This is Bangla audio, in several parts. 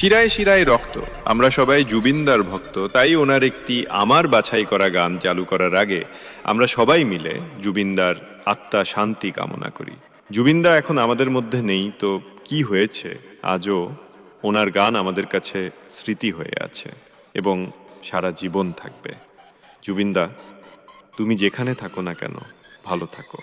শিরায় শিরায় রক্ত, আমরা সবাই জুবিনদার ভক্ত, তাই ওনার একটি আমার বাছাই করা গান চালু করার আগে আমরা সবাই মিলে জুবিনদার আত্মা শান্তি কামনা করি। জুবিনদা এখন আমাদের মধ্যে নেই, তো কি হয়েছে, আজও ওনার গান আমাদের কাছে স্মৃতি হয়ে আছে এবং সারা জীবন থাকবে। জুবিনদা, তুমি যেখানে থাকো না কেন, ভালো থাকো।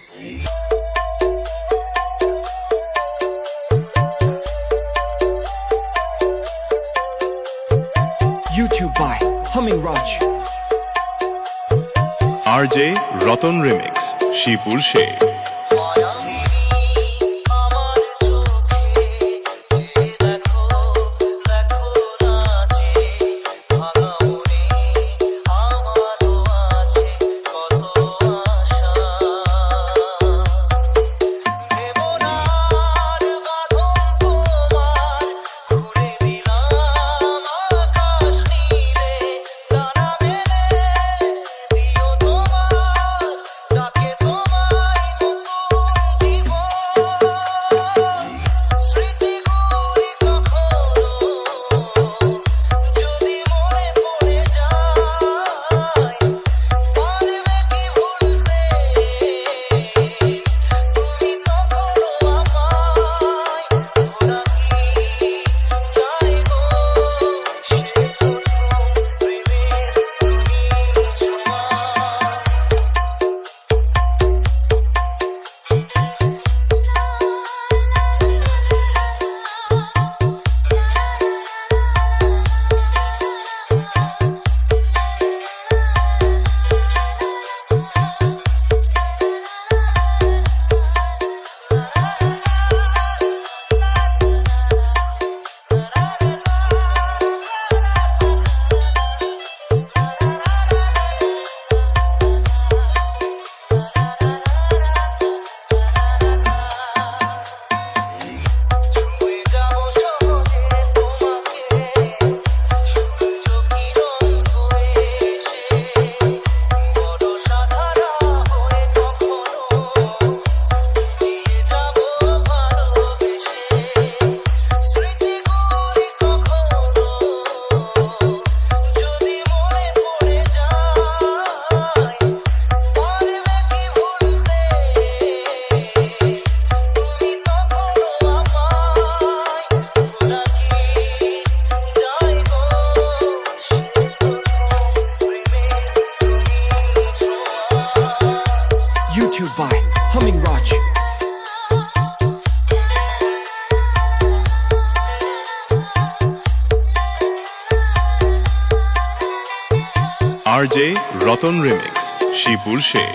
YouTube by Humming Raj. RJ Ratan remix, শিপুর সে। YouTube by Humming Raj. RJ Ratan remix, শিপুর সে।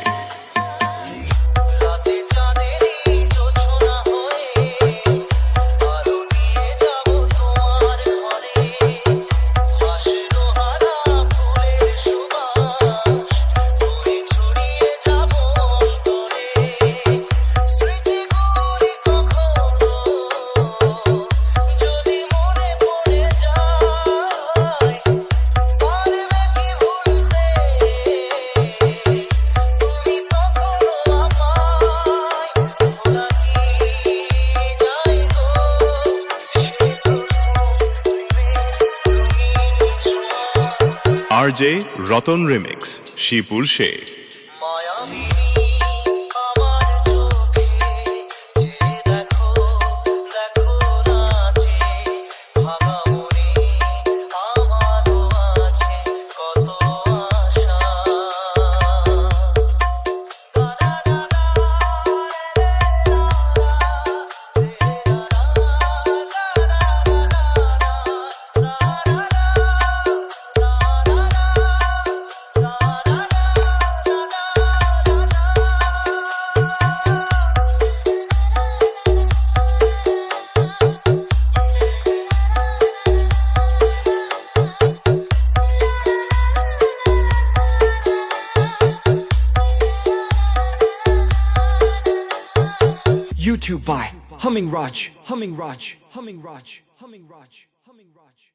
RJ রতন রিমিক্স, শিপুর সে। YouTube by Humming Raj. Humming Raj. Humming Raj. Humming Raj. Humming Raj.